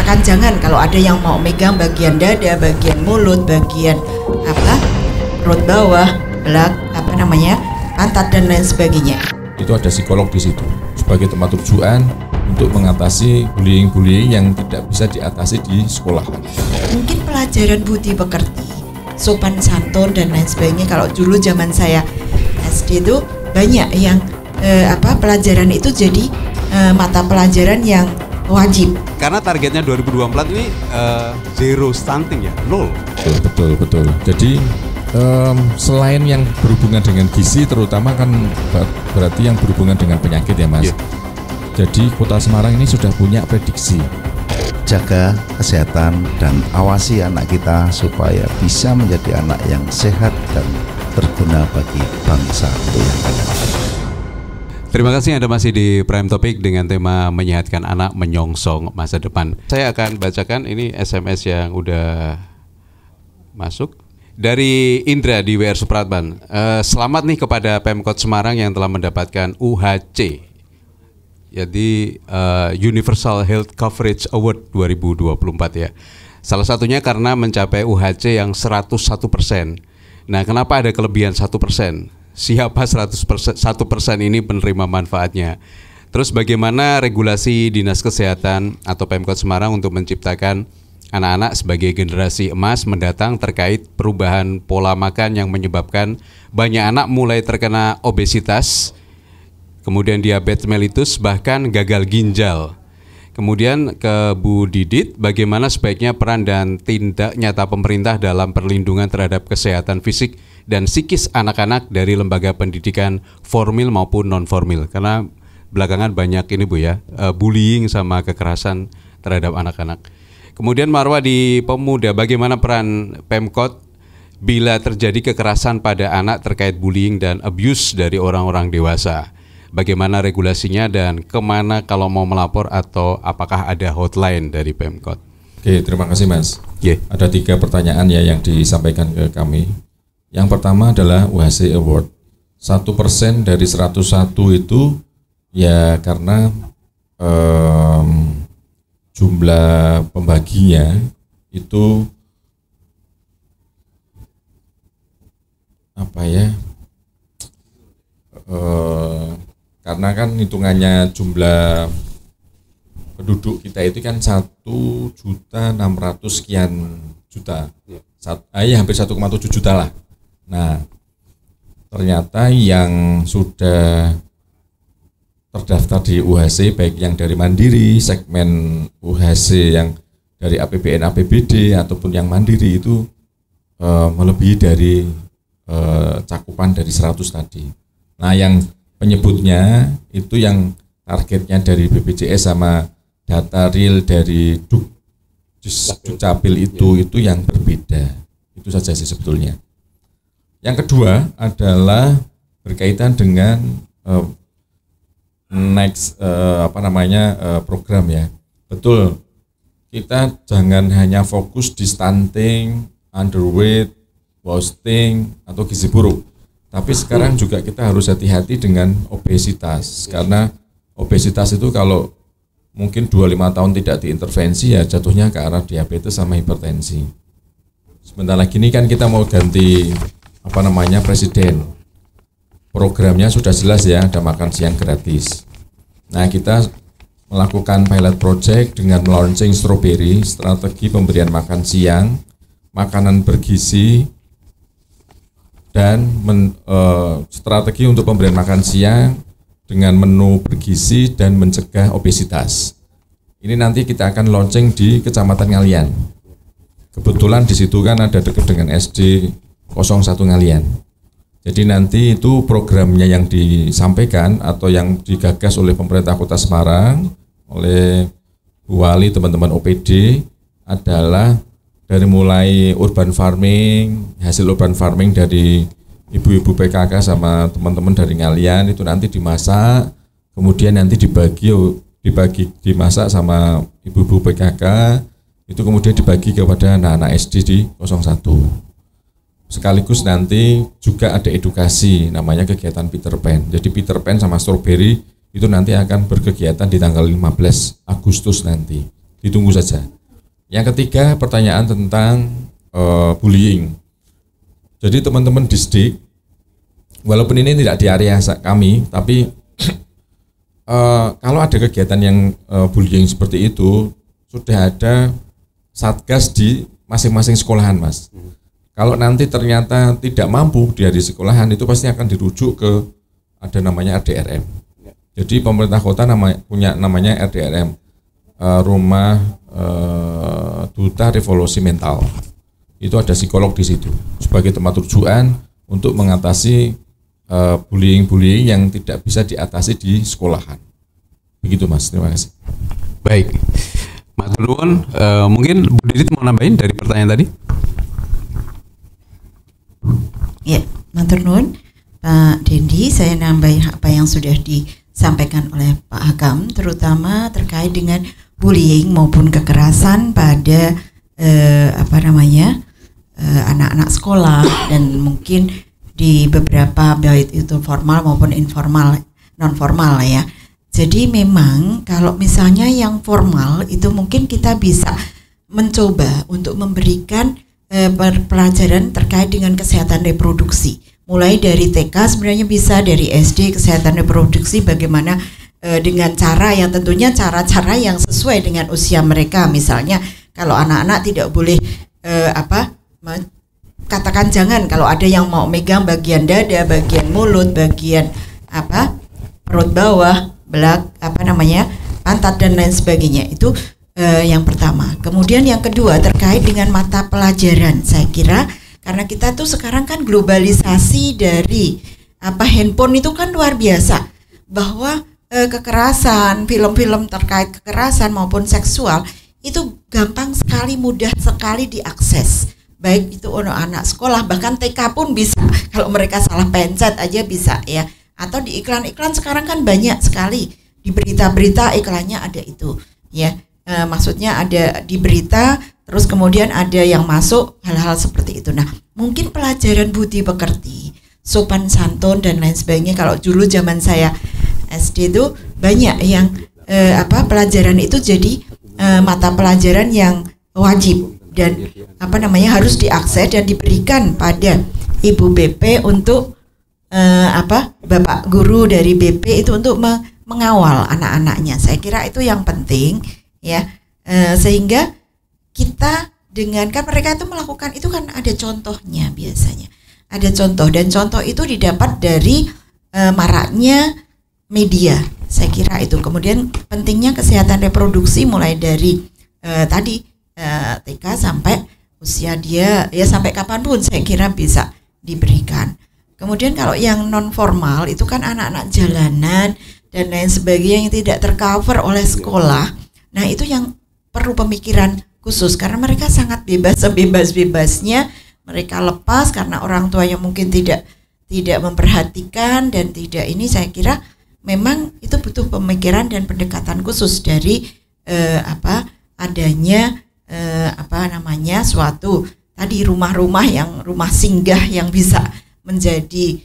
katakan jangan, kalau ada yang mau megang bagian dada, bagian mulut, bagian perut bawah, pantat dan lain sebagainya. Itu ada psikolog di situ sebagai tempat tujuan untuk mengatasi bullying yang tidak bisa diatasi di sekolah. Mungkin pelajaran budi pekerti, sopan santun dan lain sebagainya. Kalau dulu zaman saya SD itu banyak yang pelajaran itu jadi mata pelajaran yang wajib. Karena targetnya 2024 ini zero stunting ya, 0. Betul. Jadi selain yang berhubungan dengan gizi, terutama kan berarti yang berhubungan dengan penyakit ya Mas. Yeah. Jadi Kota Semarang ini sudah punya prediksi. Jaga kesehatan dan awasi anak kita supaya bisa menjadi anak yang sehat dan berguna bagi bangsa yang akan datang. Terima kasih Anda masih di Prime Topic dengan tema menyehatkan anak menyongsong masa depan. Saya akan bacakan ini SMS yang udah masuk. Dari Indra di WR Supratman. Selamat nih kepada Pemkot Semarang yang telah mendapatkan UHC. Jadi Universal Health Coverage Award 2024 ya. Salah satunya karena mencapai UHC yang 101%. Nah, kenapa ada kelebihan 1%? Siapa 1% ini penerima manfaatnya? Terus bagaimana regulasi Dinas Kesehatan atau Pemkot Semarang untuk menciptakan anak-anak sebagai generasi emas mendatang terkait perubahan pola makan yang menyebabkan banyak anak mulai terkena obesitas, kemudian diabetes mellitus, bahkan gagal ginjal. Kemudian ke Bu Didit, bagaimana sebaiknya peran dan tindak nyata pemerintah dalam perlindungan terhadap kesehatan fisik dan psikis anak-anak dari lembaga pendidikan formil maupun non-formil. Karena belakangan banyak ini Bu ya, bullying sama kekerasan terhadap anak-anak. Kemudian Marwa di Pemuda, bagaimana peran Pemkot bila terjadi kekerasan pada anak terkait bullying dan abuse dari orang-orang dewasa? Bagaimana regulasinya dan kemana kalau mau melapor atau apakah ada hotline dari Pemkot? Oke, terima kasih Mas. Yeah. Ada 3 pertanyaan ya yang disampaikan ke kami. Yang pertama adalah UHC Award. 1% dari 101 itu ya karena jumlah pembaginya itu karena kan hitungannya jumlah penduduk kita itu kan 1.600.000 sekian juta, hampir 1,7 juta lah. Nah, ternyata yang sudah terdaftar di UHC baik yang dari Mandiri, segmen UHC yang dari APBN APBD ataupun yang Mandiri itu melebihi dari cakupan dari 100 tadi. Nah, yang penyebutnya itu yang targetnya dari BPJS sama data real dari Dukcapil itu yang berbeda. Itu saja sih sebetulnya. Yang kedua adalah berkaitan dengan program ya. Betul, kita jangan hanya fokus di stunting, underweight, wasting atau gizi buruk. Tapi sekarang juga kita harus hati-hati dengan obesitas, karena obesitas itu kalau mungkin 25 tahun tidak diintervensi ya jatuhnya ke arah diabetes sama hipertensi. Sebentar lagi ini kan kita mau ganti presiden. Programnya sudah jelas ya, ada makan siang gratis. Nah, kita melakukan pilot project dengan launching strawberry, strategi pemberian makan siang, makanan bergizi, dan strategi untuk pemberian makan siang dengan menu bergizi dan mencegah obesitas. Ini nanti kita akan launching di Kecamatan Ngalian. Kebetulan di situ kan ada dekat dengan SD 01 Ngalian. Jadi nanti itu programnya yang disampaikan atau yang digagas oleh pemerintah Kota Semarang, oleh Bu Wali, teman-teman OPD adalah dari mulai urban farming, hasil urban farming dari ibu-ibu PKK sama teman-teman dari Ngalian itu nanti dimasak, kemudian nanti dimasak sama ibu-ibu PKK, itu kemudian dibagi kepada anak-anak SD di 01. Sekaligus nanti juga ada edukasi, namanya kegiatan Peter Pan. Jadi Peter Pan sama strawberry itu nanti akan berkegiatan di tanggal 15 Agustus nanti. Ditunggu saja. Yang ketiga, pertanyaan tentang bullying. Jadi teman-teman Disdik, walaupun ini tidak di area kami, tapi kalau ada kegiatan yang bullying seperti itu, sudah ada satgas di masing-masing sekolahan, Mas. Kalau nanti ternyata tidak mampu di sekolahan, itu pasti akan dirujuk ke ada namanya RDRM. Jadi pemerintah kota punya namanya RDRM, Rumah Duta Revolusi Mental. Itu ada psikolog di situ sebagai tempat rujukan untuk mengatasi bullying yang tidak bisa diatasi di sekolahan. Begitu, Mas. Terima kasih. Baik, Mas Nuwun, mungkin Bu Didit mau nambahin dari pertanyaan tadi? Ya, matur nuwun Pak Dendi, saya nambahin apa yang sudah disampaikan oleh Pak Hakam, terutama terkait dengan bullying maupun kekerasan pada anak-anak sekolah dan mungkin di beberapa baik itu formal maupun informal, non formal ya. Jadi memang kalau misalnya yang formal itu mungkin kita bisa mencoba untuk memberikan pelajaran terkait dengan kesehatan reproduksi. Mulai dari TK sebenarnya bisa, dari SD kesehatan reproduksi bagaimana dengan cara yang tentunya cara-cara yang sesuai dengan usia mereka. Misalnya kalau anak-anak tidak boleh katakan jangan kalau ada yang mau megang bagian dada, bagian mulut, bagian perut bawah, pantat dan lain sebagainya. Itu yang pertama. Kemudian yang kedua terkait dengan mata pelajaran. Saya kira karena kita tuh sekarang kan globalisasi dari handphone itu kan luar biasa, bahwa kekerasan, film-film terkait kekerasan maupun seksual itu gampang sekali, mudah sekali diakses. Baik itu anak sekolah, bahkan TK pun bisa. Kalau mereka salah pencet aja bisa ya. Atau di iklan-iklan sekarang kan banyak sekali, di berita-berita iklannya ada itu ya. Maksudnya ada di berita, terus kemudian ada yang masuk hal-hal seperti itu. Nah, mungkin pelajaran budi pekerti, sopan santun dan lain sebagainya. Kalau dulu zaman saya SD itu banyak yang pelajaran itu jadi mata pelajaran yang wajib dan harus diakses dan diberikan pada Ibu BP untuk Bapak guru dari BP itu untuk mengawal anak-anaknya. Saya kira itu yang penting ya, sehingga kita dengan kan mereka itu melakukan itu kan ada contohnya, biasanya ada contoh, dan contoh itu didapat dari maraknya media. Saya kira itu. Kemudian pentingnya kesehatan reproduksi mulai dari TK sampai usia dia ya sampai kapanpun saya kira bisa diberikan. Kemudian kalau yang non formal itu kan anak-anak jalanan dan lain sebagainya yang tidak tercover oleh sekolah. Nah, itu yang perlu pemikiran khusus karena mereka sangat bebas, sebebas-bebasnya mereka lepas karena orang tua yang mungkin tidak memperhatikan dan tidak ini. Saya kira memang itu butuh pemikiran dan pendekatan khusus dari adanya suatu tadi rumah-rumah yang rumah singgah yang bisa menjadi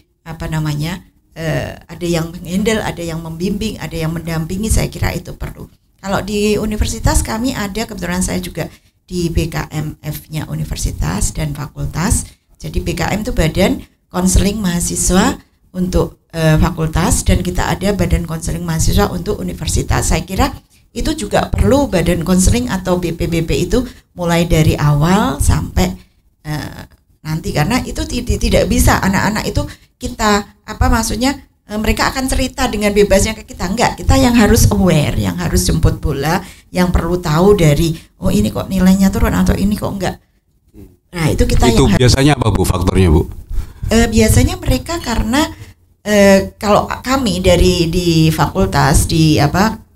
ada yang menghandle, ada yang membimbing, ada yang mendampingi. Saya kira itu perlu. Kalau di universitas kami ada, kebetulan saya juga di BKMF-nya universitas dan fakultas. Jadi BKM itu Badan Konseling Mahasiswa untuk fakultas, dan kita ada Badan Konseling Mahasiswa untuk universitas. Saya kira itu juga perlu Badan Konseling atau BPBP itu mulai dari awal sampai nanti, karena itu tidak bisa anak-anak itu kita mereka akan cerita dengan bebasnya ke kita. Enggak, kita yang harus aware, yang harus jemput bola, yang perlu tahu dari ini kok nilainya turun atau ini kok enggak. Nah, itu kita itu yang biasanya apa Bu faktornya Bu? Biasanya mereka karena kalau kami di fakultas di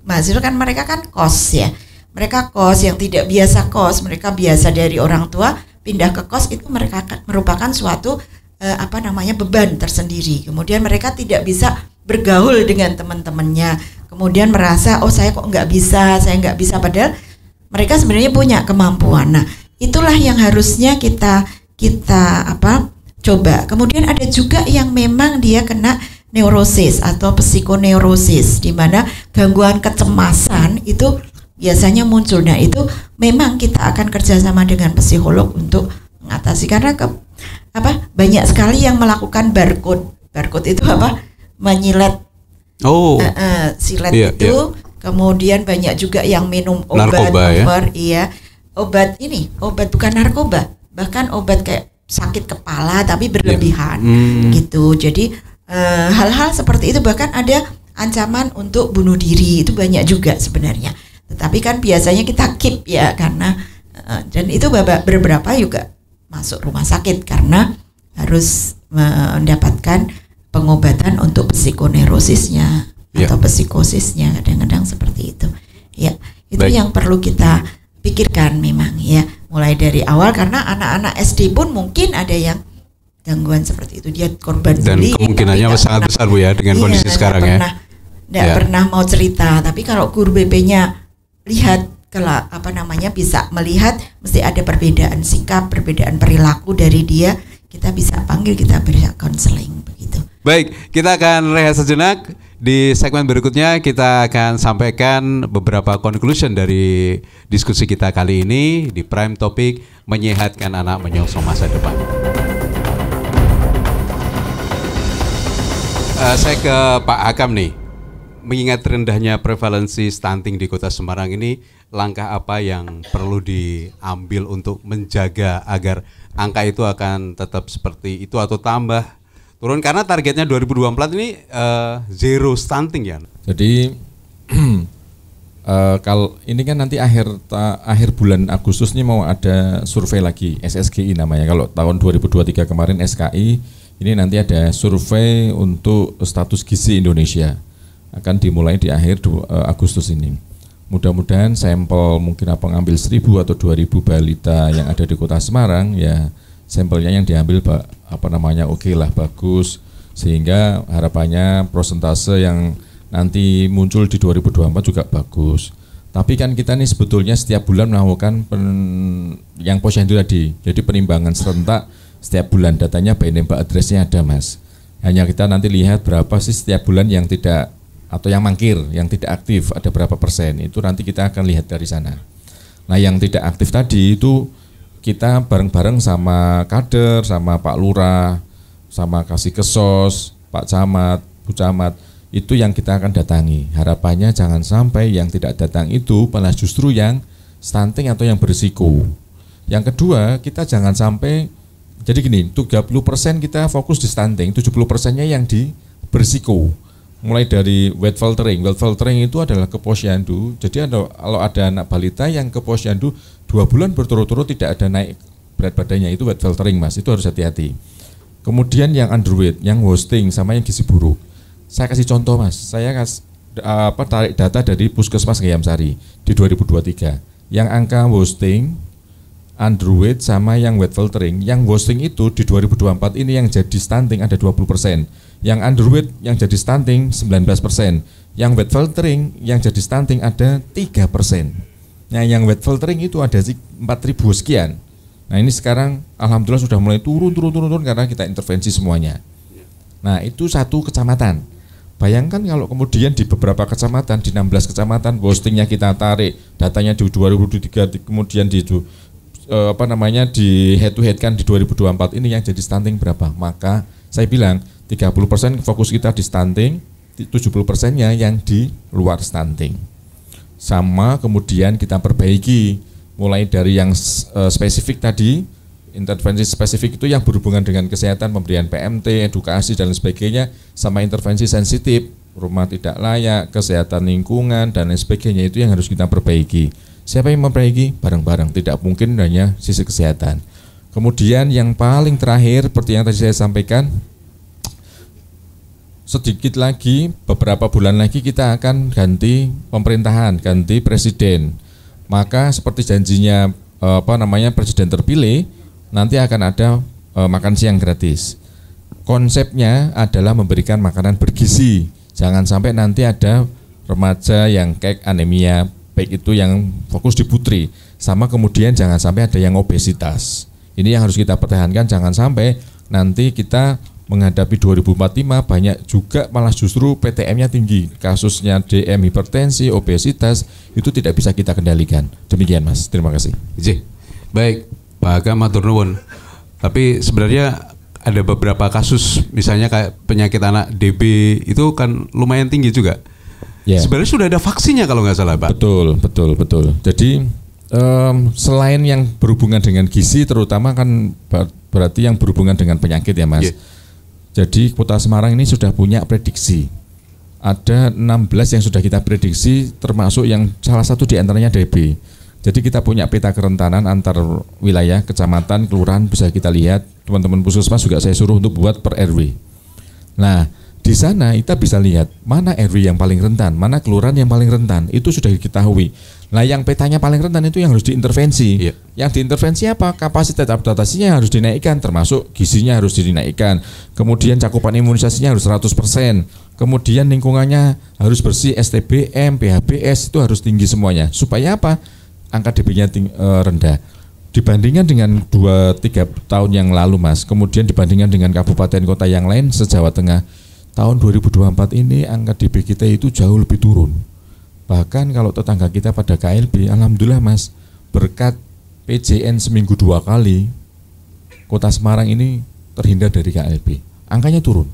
mahasiswa kan mereka kan kos ya. Mereka kos yang tidak biasa kos, mereka biasa dari orang tua pindah ke kos, itu mereka merupakan suatu beban tersendiri. Kemudian mereka tidak bisa bergaul dengan teman-temannya. Kemudian merasa saya kok nggak bisa, saya nggak bisa, padahal mereka sebenarnya punya kemampuan. Nah, itulah yang harusnya kita coba. Kemudian ada juga yang memang dia kena neurosis atau psikoneurosis, di mana gangguan kecemasan itu biasanya muncul. Nah, itu memang kita akan kerjasama dengan psikolog untuk mengatasi, karena banyak sekali yang melakukan barcode itu menyilet silet itu. Kemudian banyak juga yang minum obat narkoba, obat bukan narkoba, bahkan obat kayak sakit kepala tapi berlebihan gitu. Jadi hal-hal seperti itu, bahkan ada ancaman untuk bunuh diri, itu banyak juga sebenarnya. Tetapi kan biasanya kita keep ya, karena dan itu beberapa juga masuk rumah sakit karena harus mendapatkan pengobatan untuk psikoneurosisnya atau psikosisnya, kadang-kadang seperti itu. Ya, itu yang perlu kita pikirkan memang ya, mulai dari awal, karena anak-anak SD pun mungkin ada yang gangguan seperti itu, dia korban bullying. Dan kemungkinannya sangat besar Bu ya dengan kondisi sekarang Tidak pernah mau cerita, tapi kalau guru BP-nya lihat, kalau bisa melihat, mesti ada perbedaan sikap, perbedaan perilaku dari dia, kita bisa panggil, kita beri konseling begitu. Baik, kita akan rehat sejenak. Di segmen berikutnya kita akan sampaikan beberapa conclusion dari diskusi kita kali ini di Prime Topic, menyehatkan anak menyongsong masa depan. Saya ke Pak Hakam nih. Mengingat rendahnya prevalensi stunting di Kota Semarang ini, langkah apa yang perlu diambil untuk menjaga agar angka itu akan tetap seperti itu atau tambah turun, karena targetnya 2024 ini zero stunting ya. Jadi kalau ini kan nanti akhir bulan Agustus ini mau ada survei lagi, SSGI namanya. Kalau tahun 2023 kemarin SKI, ini nanti ada survei untuk status gizi Indonesia, akan dimulai di akhir Agustus ini. Mudah-mudahan sampel mungkin ngambil 1.000 atau 2.000 balita yang ada di Kota Semarang, ya sampelnya yang diambil oke lah, bagus, sehingga harapannya prosentase yang nanti muncul di 2024 juga bagus. Tapi kan kita nih sebetulnya setiap bulan melakukan yang posyandu tadi, jadi penimbangan serentak setiap bulan, datanya by name by address-nya ada Mas. Hanya kita nanti lihat berapa sih setiap bulan yang tidak atau yang mangkir, yang tidak aktif, ada berapa persen, itu nanti kita akan lihat dari sana. Nah yang tidak aktif tadi itu kita bareng-bareng sama kader, sama Pak Lurah, sama Kasih Kesos, Pak Camat, Bu Camat, itu yang kita akan datangi. Harapannya jangan sampai yang tidak datang itu malah justru yang stunting atau yang berisiko. Yang kedua, kita jangan sampai, jadi gini, 30% kita fokus di stunting, 70%-nya yang di berisiko. Mulai dari weight filtering itu adalah ke posyandu. Jadi kalau ada anak balita yang ke posyandu 2 bulan berturut-turut tidak ada naik berat badannya, itu weight filtering Mas, itu harus hati-hati. Kemudian yang underweight, yang wasting, sama yang gizi buruk. Saya kasih contoh Mas, saya tarik data dari Puskesmas Gayam Sari di 2023. Yang angka wasting, underweight, sama yang weight filtering, yang wasting itu di 2024 ini yang jadi stunting ada 20%. Yang underweight yang jadi stunting 19%, yang weight filtering yang jadi stunting ada 3%. Nah yang weight filtering itu ada 4.000 sekian. Nah ini sekarang alhamdulillah sudah mulai turun karena kita intervensi semuanya. Nah itu satu kecamatan. Bayangkan kalau kemudian di beberapa kecamatan, di 16 kecamatan wastingnya kita tarik, datanya di 2023, kemudian di head to head kan di 2024 ini yang jadi stunting berapa? Maka saya bilang 30% fokus kita di stunting, 70%-nya yang di luar stunting. Sama kemudian kita perbaiki mulai dari yang spesifik tadi, intervensi spesifik itu yang berhubungan dengan kesehatan, pemberian PMT, edukasi dan sebagainya, sama intervensi sensitif, rumah tidak layak, kesehatan lingkungan dan lain sebagainya, itu yang harus kita perbaiki. Siapa yang memperbaiki? Bareng-bareng, tidak mungkin hanya sisi kesehatan. Kemudian yang paling terakhir, seperti yang tadi saya sampaikan, sedikit lagi, beberapa bulan lagi kita akan ganti pemerintahan, ganti presiden. Maka seperti janjinya presiden terpilih, nanti akan ada makan siang gratis. Konsepnya adalah memberikan makanan bergizi. Jangan sampai nanti ada remaja yang anemia, baik itu yang fokus di putri, sama kemudian jangan sampai ada yang obesitas. Ini yang harus kita pertahankan, jangan sampai nanti kita menghadapi 2045 banyak juga malah justru PTM-nya tinggi. Kasusnya DM, hipertensi, obesitas itu tidak bisa kita kendalikan. Demikian Mas, terima kasih. Baik, Pak Agam matur nuwun. Tapi sebenarnya ada beberapa kasus misalnya kayak penyakit anak DB itu kan lumayan tinggi juga. Sebenarnya sudah ada vaksinnya kalau nggak salah, Pak. Betul. Jadi selain yang berhubungan dengan gizi, terutama kan berarti yang berhubungan dengan penyakit ya Mas. Jadi Kota Semarang ini sudah punya prediksi. Ada 16 yang sudah kita prediksi, termasuk yang salah satu diantaranya DB. Jadi kita punya peta kerentanan antar wilayah, kecamatan, kelurahan, bisa kita lihat. Teman-teman puskesmas juga saya suruh untuk buat per RW. Nah, di sana kita bisa lihat mana RW yang paling rentan, mana kelurahan yang paling rentan. Itu sudah diketahui. Nah, yang petanya paling rentan itu yang harus diintervensi. Yang diintervensi apa? Kapasitas adaptasinya harus dinaikkan, termasuk gizinya harus dinaikkan. Kemudian cakupan imunisasinya harus 100%. Kemudian lingkungannya harus bersih, STBM, PHBS itu harus tinggi semuanya. Supaya apa? Angka DB-nya rendah. Dibandingkan dengan 2-3 tahun yang lalu Mas, kemudian dibandingkan dengan kabupaten kota yang lain se-Jawa Tengah, tahun 2024 ini angka DB kita itu jauh lebih turun. Bahkan kalau tetangga kita pada KLB, alhamdulillah Mas, berkat PJN seminggu 2 kali, Kota Semarang ini terhindar dari KLB. Angkanya turun.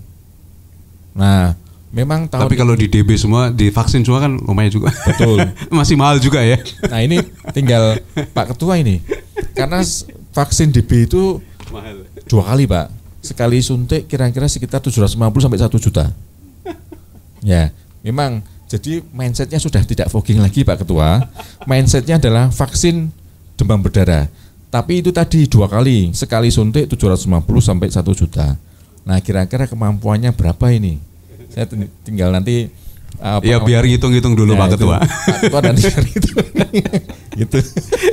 Nah, memang tapi kalau di DB semua, divaksin semua kan lumayan juga. Betul. Masih mahal juga ya. Nah, ini tinggal Pak Ketua ini. Karena vaksin DB itu mahal. 2 kali Pak. Sekali suntik kira-kira sekitar 750 sampai 1 juta. Ya, memang jadi mindsetnya sudah tidak fogging lagi Pak Ketua. Mindsetnya adalah vaksin demam berdarah. Tapi itu tadi 2 kali, sekali suntik 750 sampai 1 juta. Nah, kira-kira kemampuannya berapa ini? Saya tinggal nanti ya biar hitung-hitung dulu Pak Ketua. Pak Ketua dan itu. Gitu.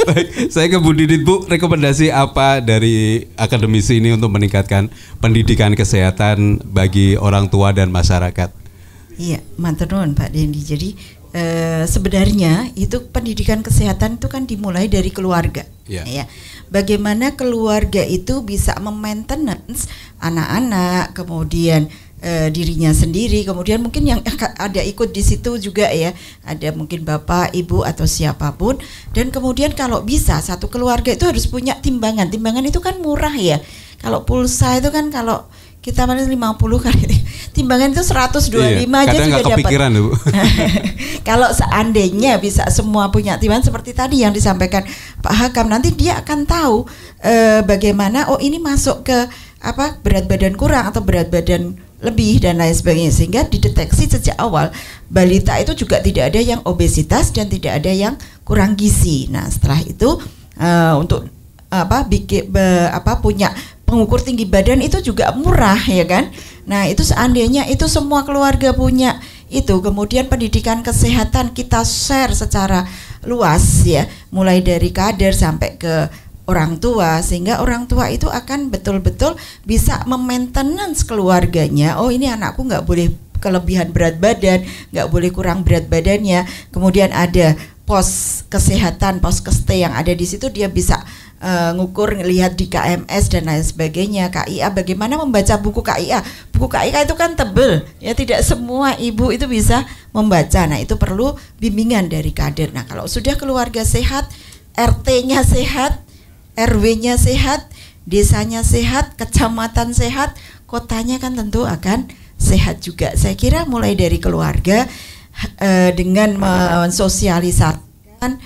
Baik, saya ke Bu Didit, Bu, rekomendasi apa dari akademisi ini untuk meningkatkan pendidikan kesehatan bagi orang tua dan masyarakat? Iya, matur nuwun Pak Dendi. Jadi sebenarnya itu pendidikan kesehatan itu kan dimulai dari keluarga. Ya. Bagaimana keluarga itu bisa memaintenance anak-anak, kemudian dirinya sendiri, kemudian mungkin yang ada ikut di situ juga ya, ada mungkin bapak, ibu atau siapapun, dan kemudian kalau bisa satu keluarga itu harus punya timbangan. Timbangan itu kan murah ya. Kalau pulsa itu kan kalau kita paling 50 kali timbangan itu 125 aja sudah dapat. Kalau seandainya bisa semua punya timbangan seperti tadi yang disampaikan Pak Hakam, nanti dia akan tahu bagaimana ini masuk ke berat badan kurang atau berat badan lebih dan lain sebagainya, sehingga dideteksi sejak awal. Balita itu juga tidak ada yang obesitas dan tidak ada yang kurang gizi. Nah, setelah itu untuk punya pengukur tinggi badan itu juga murah ya kan. Nah, itu seandainya itu semua keluarga punya itu, kemudian pendidikan kesehatan kita share secara luas ya, mulai dari kader sampai ke orang tua, sehingga orang tua itu akan betul-betul bisa memaintenance keluarganya. Oh, ini anakku nggak boleh kelebihan berat badan, nggak boleh kurang berat badannya. Kemudian ada pos kesehatan, pos keste yang ada di situ, dia bisa ngukur, ngelihat di KMS dan lain sebagainya. KIA, bagaimana membaca buku KIA. Buku KIA itu kan tebel ya, tidak semua ibu itu bisa membaca. Nah, itu perlu bimbingan dari kader. Nah, kalau sudah keluarga sehat, RT-nya sehat, RW-nya sehat, desanya sehat, kecamatan sehat, kotanya kan tentu akan sehat juga. Saya kira mulai dari keluarga dengan mensosialisasikan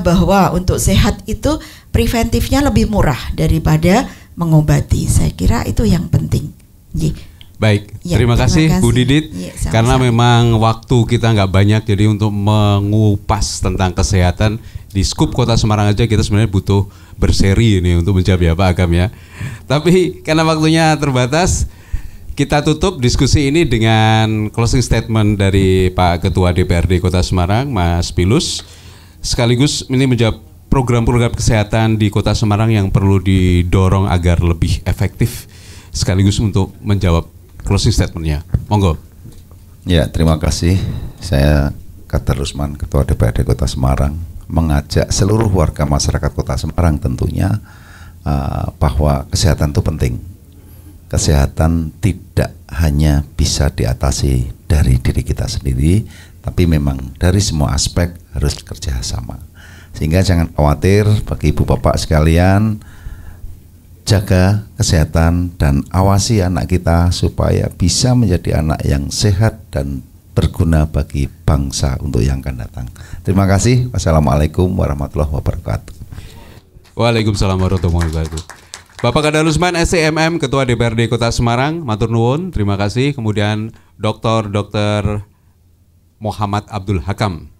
bahwa untuk sehat itu preventifnya lebih murah daripada mengobati. Saya kira itu yang penting. Baik, terima kasih Bu Didit. Karena memang waktu kita nggak banyak, jadi untuk mengupas tentang kesehatan di Skup Kota Semarang aja kita sebenarnya butuh berseri ini untuk menjawab ya Pak Agam ya. Tapi karena waktunya terbatas, kita tutup diskusi ini dengan closing statement dari Pak Ketua DPRD Kota Semarang, Mas Pilus. Sekaligus ini menjawab program-program kesehatan di Kota Semarang yang perlu didorong agar lebih efektif, sekaligus untuk menjawab closing statementnya. Monggo. Ya, terima kasih. Saya Kader Rusman, Ketua DPRD Kota Semarang, mengajak seluruh warga masyarakat Kota Semarang tentunya bahwa kesehatan itu penting. kesehatan tidak hanya bisa diatasi dari diri kita sendiri, tapi memang dari semua aspek harus bekerja sama. Sehingga jangan khawatir bagi ibu bapak sekalian, jaga kesehatan dan awasi anak kita supaya bisa menjadi anak yang sehat dan berguna bagi bangsa untuk yang akan datang. Terima kasih. Wassalamualaikum warahmatullahi wabarakatuh. Waalaikumsalam warahmatullahi wabarakatuh. Bapak Kadalusman SCMM, Ketua DPRD Kota Semarang, matur nuwun, terima kasih. Kemudian Dr. Muhammad Abdul Hakam,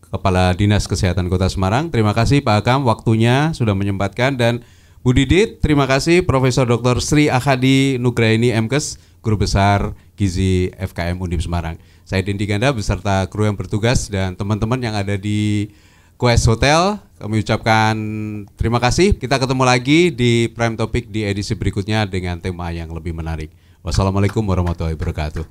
Kepala Dinas Kesehatan Kota Semarang. Terima kasih Pak Hakam, waktunya sudah menyempatkan. Dan Bu Didit, terima kasih. Profesor Dr. Sri Akhadi Nugraini MKes, Guru Besar Gizi FKM Undip Semarang. Saya Dendi Ganda beserta kru yang bertugas dan teman-teman yang ada di Quest Hotel, kami ucapkan terima kasih. Kita ketemu lagi di Prime Topic di edisi berikutnya dengan tema yang lebih menarik. Wassalamualaikum warahmatullahi wabarakatuh.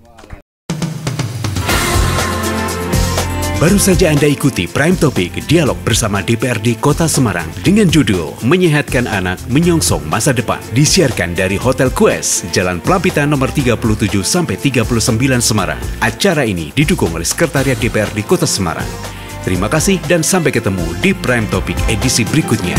Baru saja Anda ikuti Prime Topic, dialog bersama DPRD Kota Semarang dengan judul Menyehatkan Anak Menyongsong Masa Depan. Disiarkan dari Hotel Quest, Jalan Pelampitan nomor 37 sampai 39 Semarang. Acara ini didukung oleh Sekretariat DPRD Kota Semarang. Terima kasih dan sampai ketemu di Prime Topic edisi berikutnya.